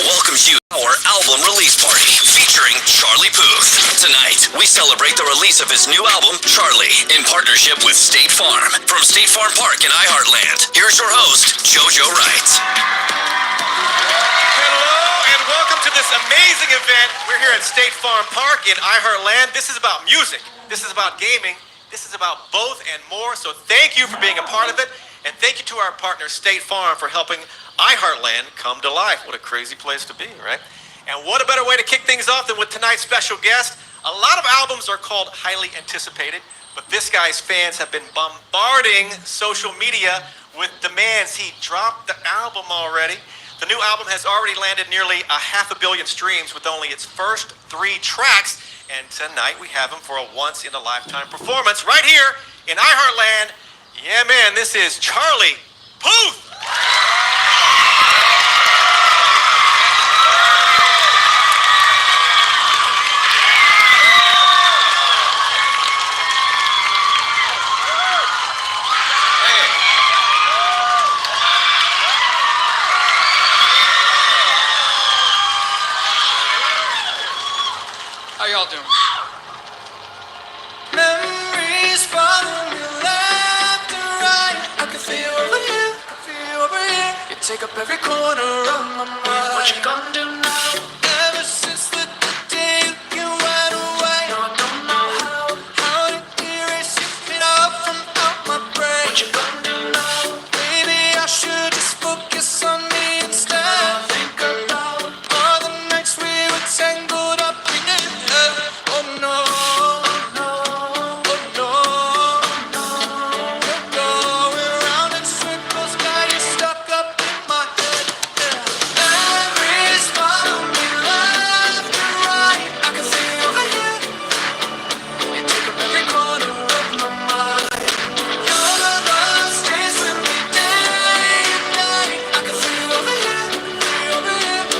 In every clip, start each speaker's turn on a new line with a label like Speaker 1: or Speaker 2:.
Speaker 1: Welcomes you to our album release party featuring Charlie Puth. Tonight, we celebrate the release of his new album, Charlie, in partnership with State Farm. From State Farm Park in iHeartLand, here's your host, JoJo Wright.
Speaker 2: Hello, and welcome to this amazing event. We're here at State Farm Park in iHeartLand. This is about music. This is about gaming. This is about both and more. So thank you for being a part of it. And thank you to our partner, State Farm, for helping iHeartLand come to life. What a crazy place to be, right? And what a better way to kick things off than with tonight's special guest. A lot of albums are called highly anticipated, but this guy's fans have been bombarding social media with demands. He dropped the album already. The new album has already landed nearly 500 million streams with only its first 3 tracks. And tonight we have him for a once-in-a-lifetime performance right here in iHeartLand. Yeah, man, this is Charlie Puth.
Speaker 3: How y'all doing?
Speaker 4: Memories follow me left and right. I can feel over here, I feel over here. You take up every corner of my mind. What you gonna do now? Ever since the day you went away, no, I don't know how to erase it off from out my brain. What you gonna do now? Maybe I should just focus on me instead. I think about all the nights we were tangled up in it. Oh no, oh no, oh no, oh no. You're going round in circles, got you stuck up in my head. Memories follow me left and right. I can see you over here. You take up every corner of my mind. Your love stays with me day and night. I can see you over here,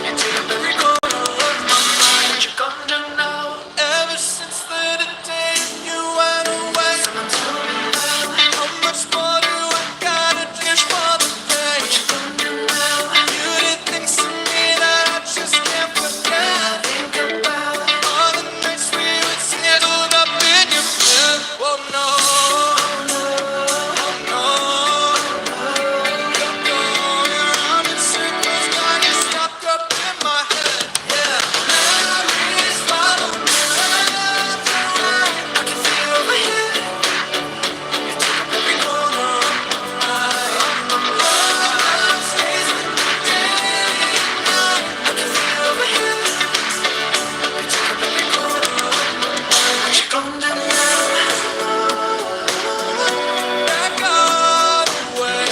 Speaker 4: You take up every corner of my mind. What you gonna do now? Ever since the day you went away, someone tell me now, how much more do I gotta do for the pain? What you gonna do now? You did things to me that I just can't forget. I think about all the nights we were tangled up in your bed. Oh no, oh no, oh no. You're going around in circles, got you stuck up in my head. Yeah, memories follow me left and right. I can feel over here. You take up every corner of my mind. Love stays with me day and night. I can feel over here. You take up every corner of my mind. What you gonna do now? Back all the way.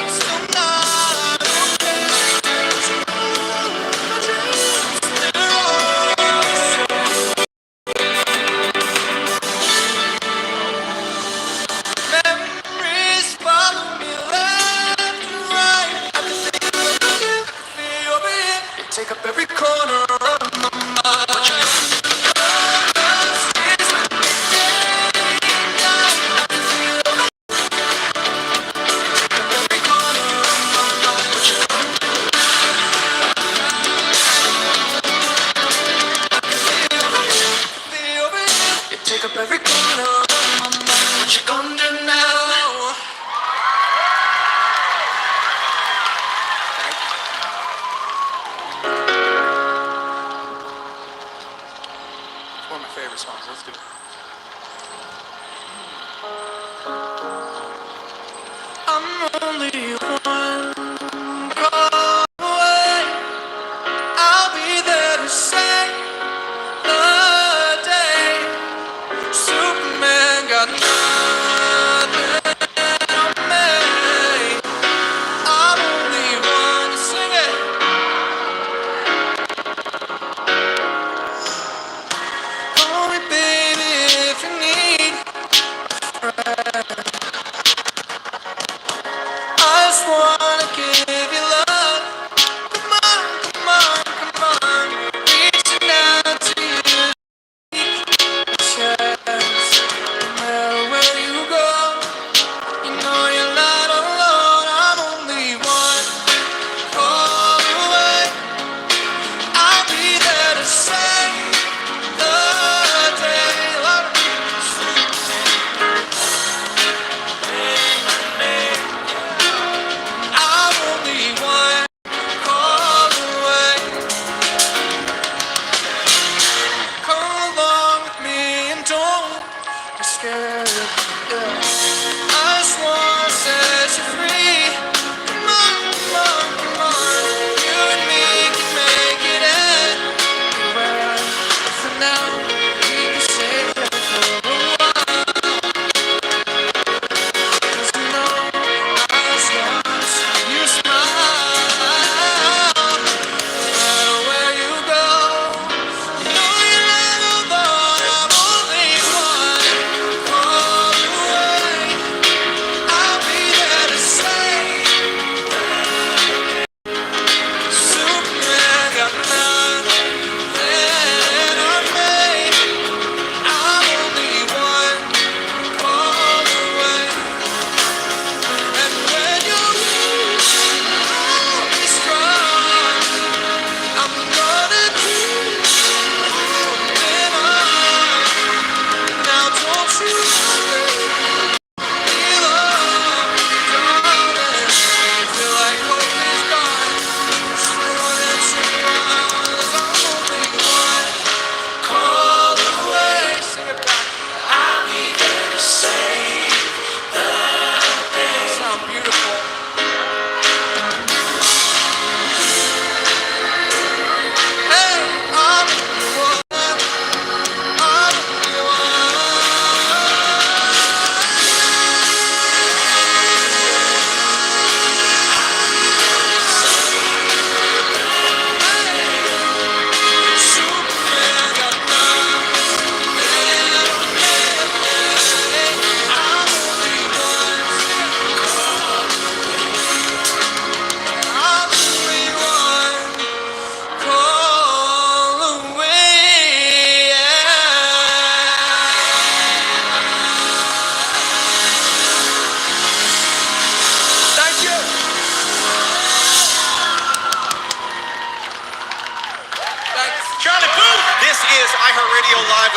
Speaker 4: Still not okay. Memories follow me left and right. I can feel over here, I can feel over here. You take up every corner of my mind. What you love stays with me day and night. I can feel over here. You take up every corner of my mind. What you gonna do? I can feel over here, feel over here. You take up every corner of my mind. What you gonna do now?
Speaker 3: It's one of my favorite songs. Let's do it.
Speaker 4: I'm only one call away.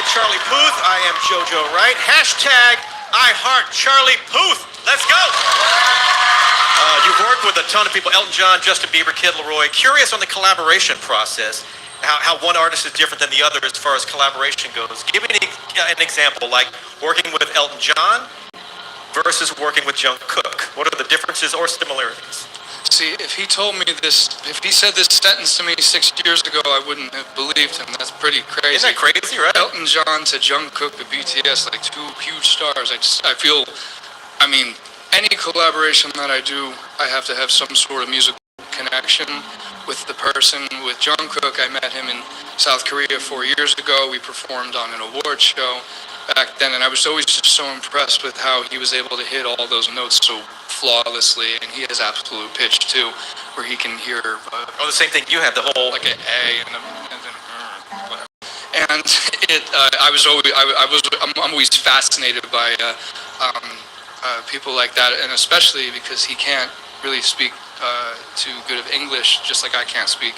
Speaker 2: with Charlie Puth. I am JoJo Wright. Hashtag iHeartCharliePuth. Let's go. You've worked with a ton of people, Elton John, Justin Bieber, Kid Laroi. Curious on the collaboration process, how one artist is different than the other as far as collaboration goes. Give me an example, like working with Elton John versus working with Jungkook. What are the differences or similarities?
Speaker 3: See, if he told me this, if he said this sentence to me 6 years ago, I wouldn't have believed him. That's pretty crazy.
Speaker 2: Isn't that crazy, right?
Speaker 3: Elton John to Jungkook to BTS, like two huge stars. I feel, I mean, any collaboration that I do, I have to have some sort of musical connection with the person. With Jungkook, I met him in South Korea 4 years ago. We performed on an award show back then, and I was always just so impressed with how he was able to hit all those notes so flawlessly, and he has absolute pitch too, where he can hear
Speaker 2: the same thing you had, the whole
Speaker 3: like an A and then whatever. And I'm always fascinated by people like that, and especially because he can't really speak too good of English, just like I can't speak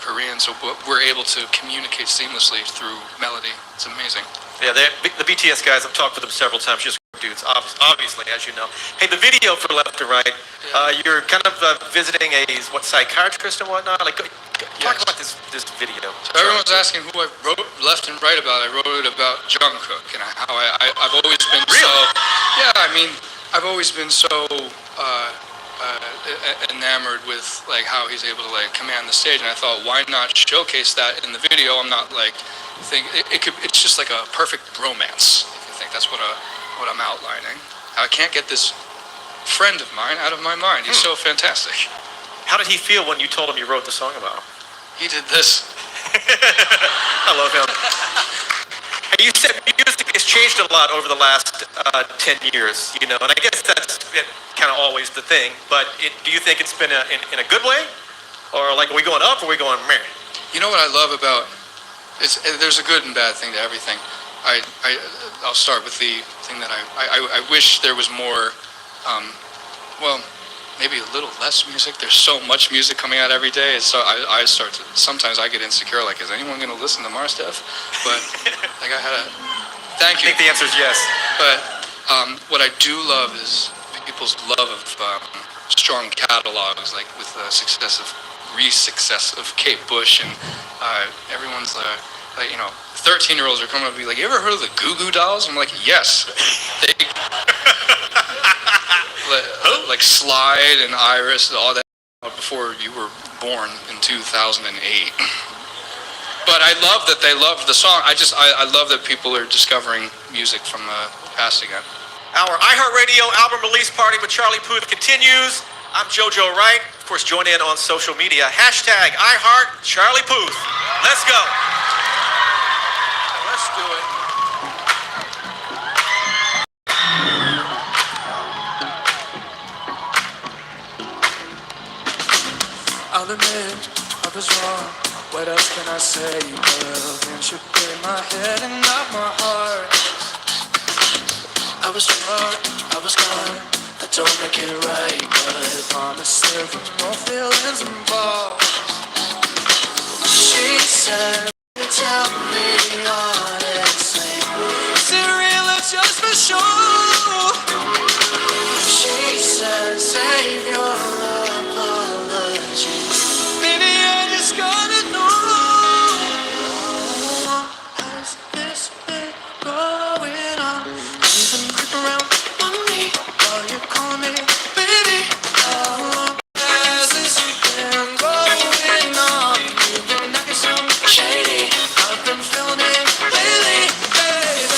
Speaker 3: Korean, so we're able to communicate seamlessly through melody. It's amazing.
Speaker 2: Yeah, the BTS guys, I've talked with them several times, just dudes, obviously, as you know. Hey, the video for Left and Right, you're kind of visiting a psychiatrist and whatnot. Like, talk about this video.
Speaker 3: So everyone's asking who I wrote Left and Right about. I wrote it about Jungkook and how I've always been I've always been so enamored with like how he's able to like command the stage, and I thought, why not showcase that in the video? I'm not like it's just like a perfect romance. If you think that's what I'm outlining. I can't get this friend of mine out of my mind. He's so fantastic.
Speaker 2: How did he feel when you told him you wrote the song about him?
Speaker 3: He did this.
Speaker 2: I love him. Hey, you said music has changed a lot over the last 10 years, you know, and I guess that's kind of always the thing, but do you think it's been in a good way? Or like, are we going up or are we going meh?
Speaker 3: You know what I love about there's a good and bad thing to everything. I'll start with the thing that I wish there was more, well, maybe a little less music. There's so much music coming out every day. So sometimes I get insecure, like, is anyone going to listen to my stuff? But like thank you.
Speaker 2: I think the answer is yes.
Speaker 3: But what I do love is people's love of strong catalogs, like with the success of Kate Bush, and everyone's like, you know, 13-year-olds are coming up and be like, you ever heard of the Goo Goo Dolls? I'm like, yes. They like Slide and Iris and all that before you were born in 2008. But I love that they love the song. I love that people are discovering music from the past again.
Speaker 2: Our iHeartRadio album release party with Charlie Puth continues. I'm JoJo Wright. Of course, join in on social media. Hashtag iHeartCharliePuth. Let's go.
Speaker 3: Let's do it.
Speaker 4: I'll admit I was wrong. What else can I say? Well, can't you play my head and not my heart? I was drunk, I was gone. I don't make it right, but I promise there were no feelings involved. She said, tell me honestly, is it real or just for show? She said, save your apology. Maybe I just gotta know, has this been going on? You've been creeping around on me while you call me baby. Has this been going on? You've been acting so shady. I've been feeling it lately, baby.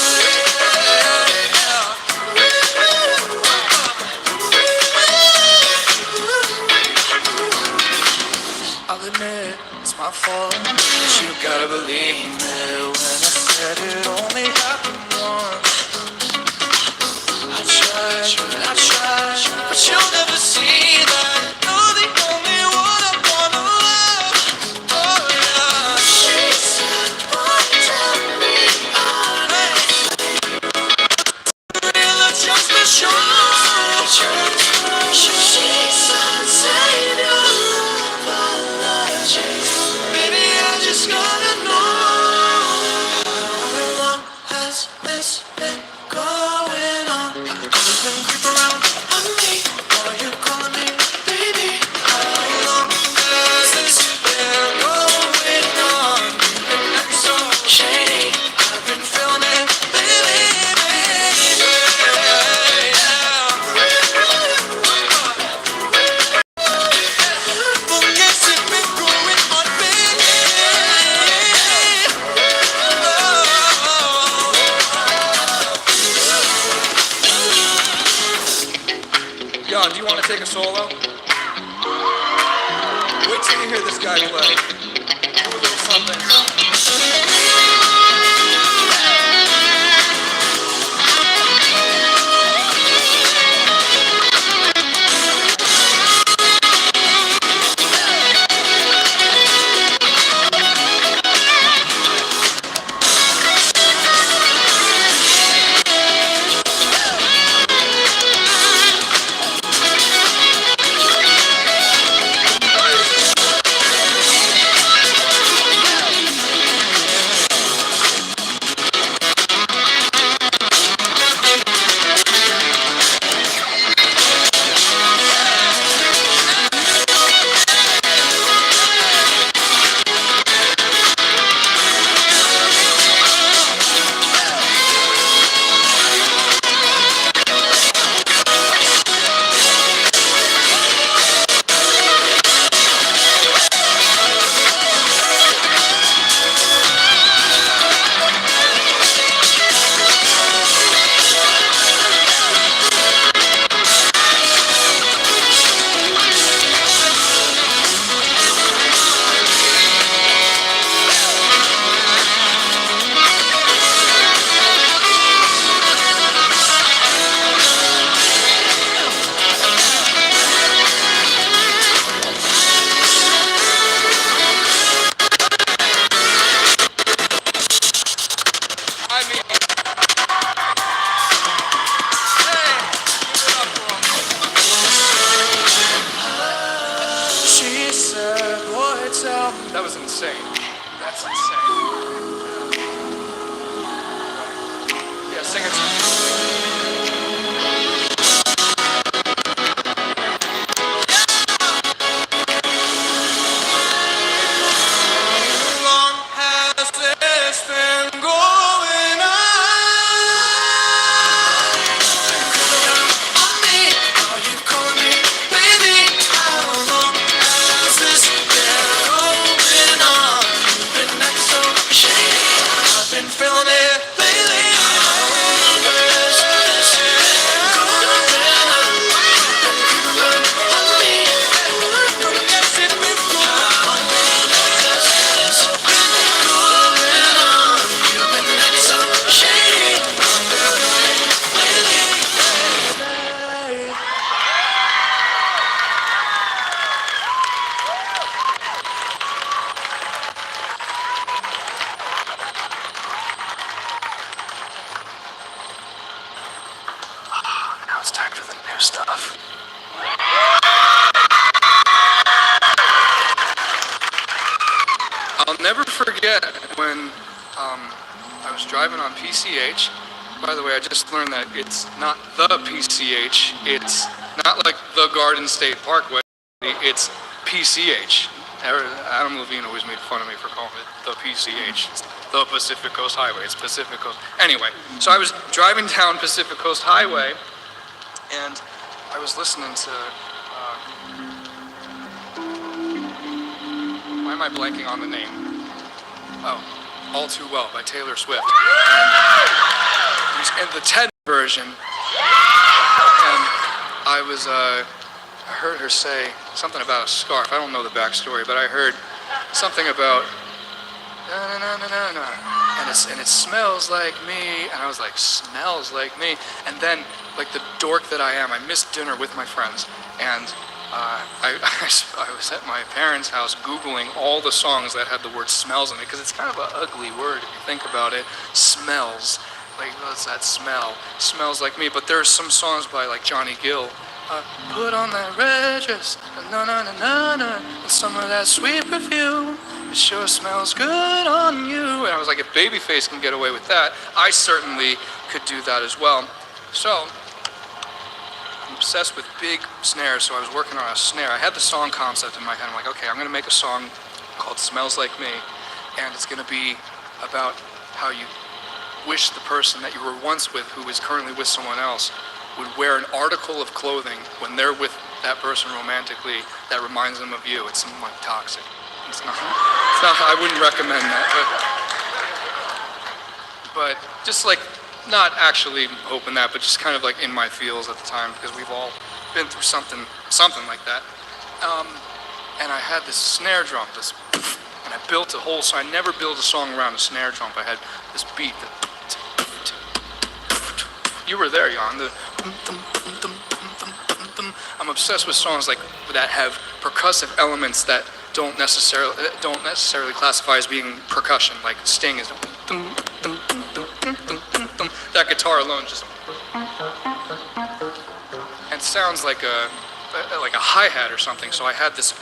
Speaker 4: I'll admit it's my fault, but you gotta believe me when I said it only happened once. I tried, but you'll never see that. You're the only one I wanna love. Oh yeah. She said, boy, tell me honestly, real or just for sure. She said, save your apology. Baby, I just gotta know.
Speaker 3: John, do you want to take a solo? Wait till you hear this guy play. Do a little something. That was insane. That's insane. Yeah, sing it to me.
Speaker 4: How long has this been going on me? Are you calling me baby? How long has this been going on? Been acting so shady. I've been feeling it lately. How long has this been going on? Me. Gonna get it before. How long has this been going on? You've been acting so shady. I'm feeling lately.
Speaker 3: Now it's time for the new stuff. I'll never forget when I was driving on PCH. By the way, I just learned that it's not the PCH. It's not like the Garden State Parkway. It's PCH. Adam Levine always made fun of me for calling it the PCH. It's the Pacific Coast Highway. It's Pacific Coast. Anyway, so I was driving down Pacific Coast Highway, and I was listening to. Why am I blanking on the name? Oh, All Too Well by Taylor Swift. And it was in the TED version, and I heard her say something about a scarf. I don't know the backstory, but I heard something about na na na na na, and it smells like me, and I was like, smells like me, and then like the dork that I am, I missed dinner with my friends, and I was at my parents' house Googling all the songs that had the word smells in it, because it's kind of an ugly word if you think about it. Smells. Like, what's that smell? Smells like me. But there's some songs by like Johnny Gill. Put on that red dress, na na na na na, and some of that sweet perfume. It sure smells good on you. And I was like, if Babyface can get away with that, I certainly could do that as well. So I'm obsessed with big snares, so I was working on a snare. I had the song concept in my head. I'm like, okay, I'm gonna make a song called Smells Like Me, and it's gonna be about how you wish the person that you were once with, who is currently with someone else, would wear an article of clothing when they're with that person romantically that reminds them of you. It's somewhat toxic. It's not, I wouldn't recommend that, but just like, not actually hoping that, but just kind of like in my feels at the time, because we've all been through something like that. And I had this snare drum, and I built a whole, so I never built a song around a snare drum. I had this beat that, you were there, Jan. I'm obsessed with songs like that have percussive elements that don't necessarily classify as being percussion, like Sting is. That guitar alone just and sounds like a hi-hat or something. So I had this,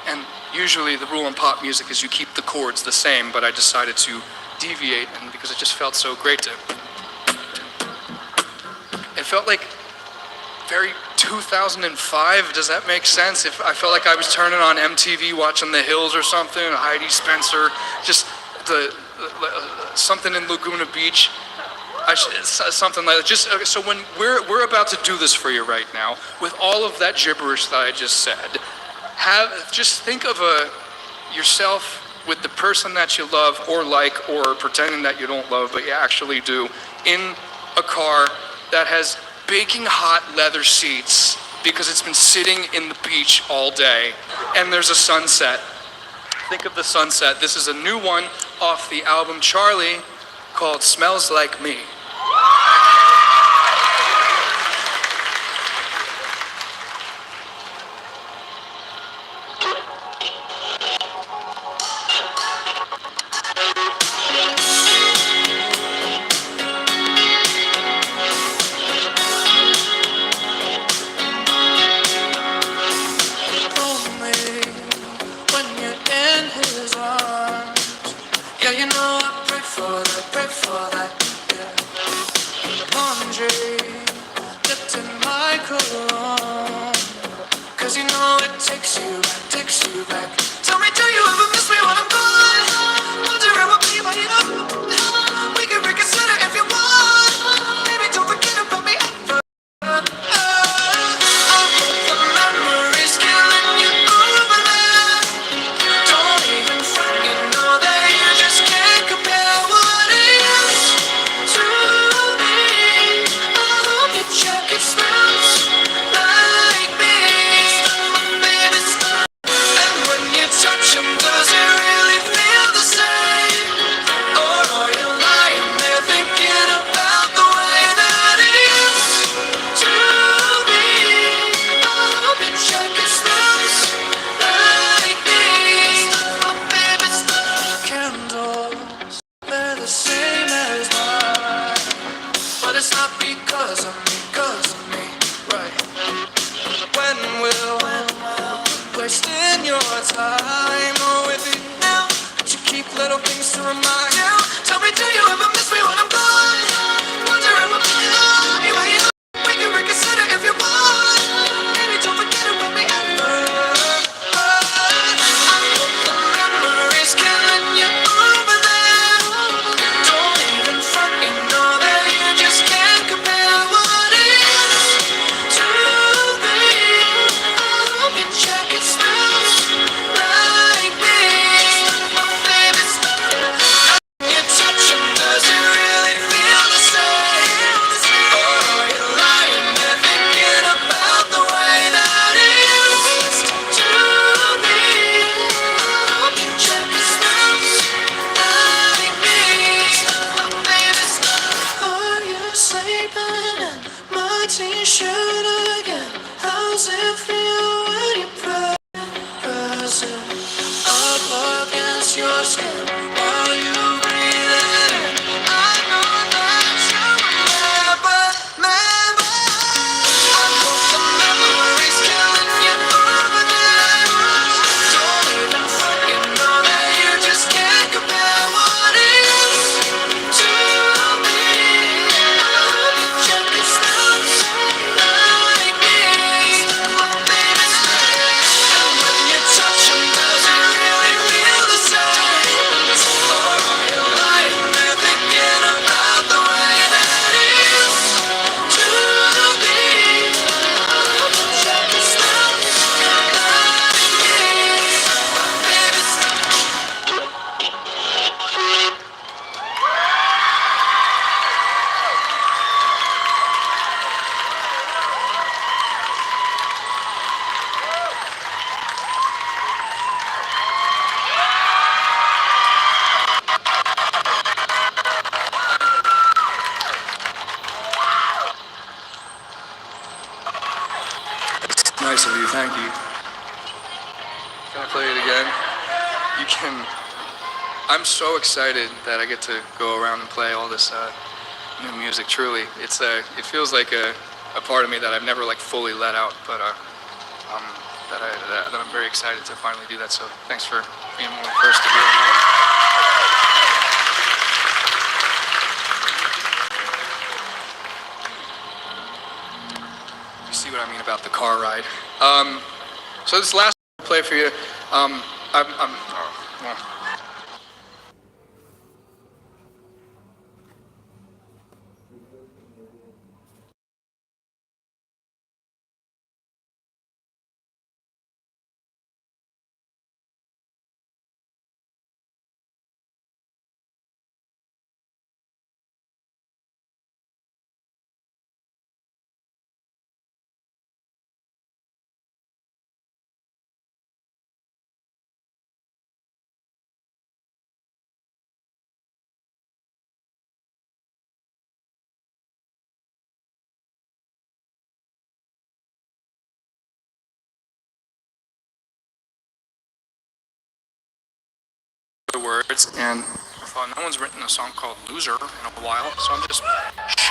Speaker 3: and usually the rule in pop music is you keep the chords the same, but I decided to deviate, and because it just felt so great to. It felt like very 2005. Does that make sense? If I felt like I was turning on MTV watching The Hills or something, Heidi Spencer, just something in Laguna Beach. Something like that. Just so when we're about to do this for you right now, with all of that gibberish that I just said, just think of yourself with the person that you love or like, or pretending that you don't love but you actually do, in a car that has baking hot leather seats because it's been sitting in the beach all day, and there's a sunset. Think of the sunset. This is a new one off the album Charlie called Smells Like Me. Nice of you, thank you. Can I play it again? You can. I'm so excited that I get to go around and play all this new music. Truly, it feels like a part of me that I've never like fully let out, but that I'm very excited to finally do that. So thanks for being one of the first to do it. You see what I mean about the car ride. So this last play for you, well. Words, and I thought no one's written a song called Loser in a while, so I'm just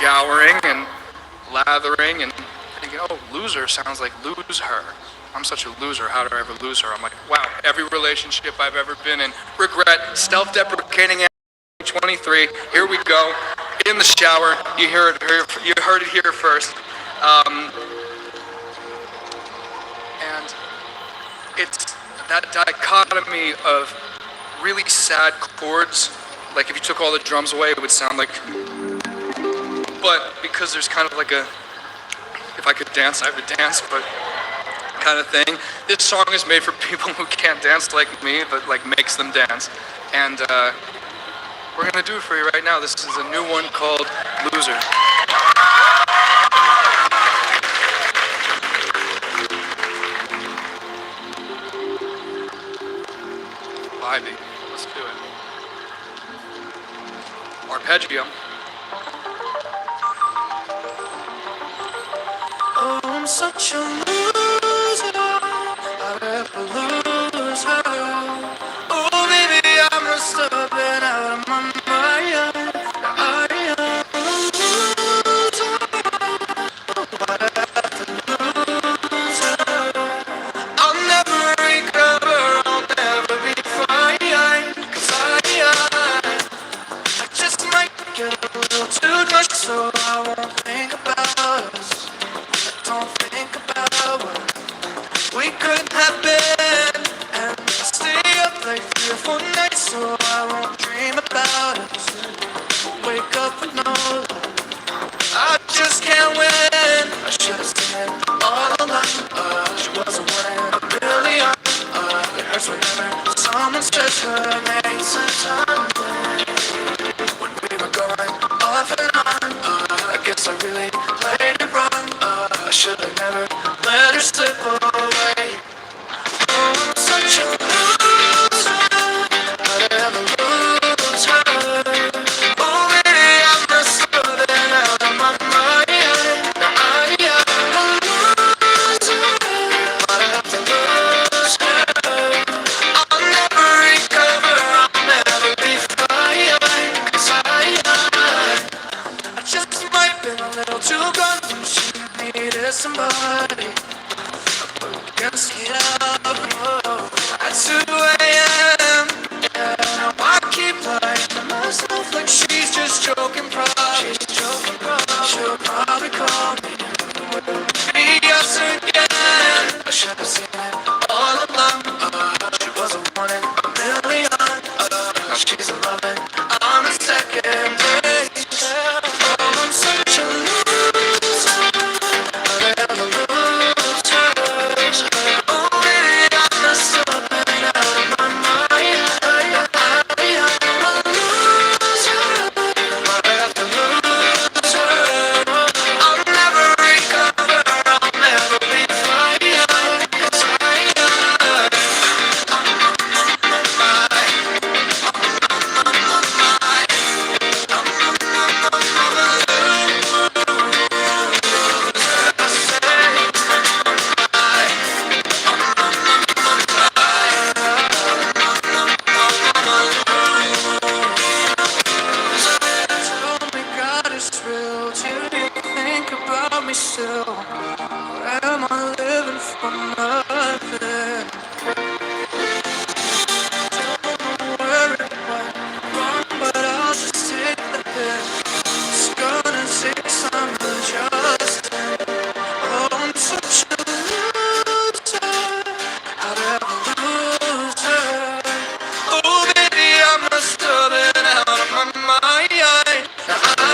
Speaker 3: showering and lathering and thinking, oh, loser sounds like lose her. I'm such a loser, how did I ever lose her? I'm like, wow, every relationship I've ever been in, regret, self-deprecating, 23, here we go, in the shower, you heard it here first. And it's that dichotomy of really sad chords, like if you took all the drums away, it would sound like, but because there's kind of like a, if I could dance, I would dance, but kind of thing. This song is made for people who can't dance like me, but like makes them dance. And we're gonna do it for you right now. This is a new one called Loser. Ivy. Let's do it. Arpeggio.
Speaker 4: Oh, I'm such a loser. I'd ever lose her. Oh, baby, I'm just up and out of my mind. I am a loser. I'd have to lose her. I'll never recover. I'll never be fine. 'Cause I just might get a little too drunk, so I won't think about us. Don't think about what we could have been. And I stay up like 3 or 4 nights, so I won't dream about us. Wake up with no love. I just can't win. I should have seen it all along. She wasn't one in a million. It hurts whenever someone says her name. When we were going off and on, I guess I really played it wrong. I should have never let her slip away. Oh, I'm such a loser. I'd ever lose her. Oh, baby, I'm just running out of my mind. Now I am a loser. I'd have to lose her. I'll never recover. I'll never be fine. 'Cause I just might been a little too gone when she needed somebody. Against it up, oh, at 2 a.m. Yeah, now I keep lying to myself like she's just joking. Probably she'll probably call me. Be us again. I should have seen it all along. She was a 1 in a million. Now she's a loving. I'm a second place. Oh, I'm such a loser. I'd ever lose her. Oh, baby, I'm just slipping out of my mind. I am a loser. I'd have to me still? Or am I living for nothing? Don't know where it went wrong, but I'll just take the hit. It's gonna take some adjusting. Oh, I'm such a loser. I'd ever lose her. Oh, baby, I must have been out of my mind. Now I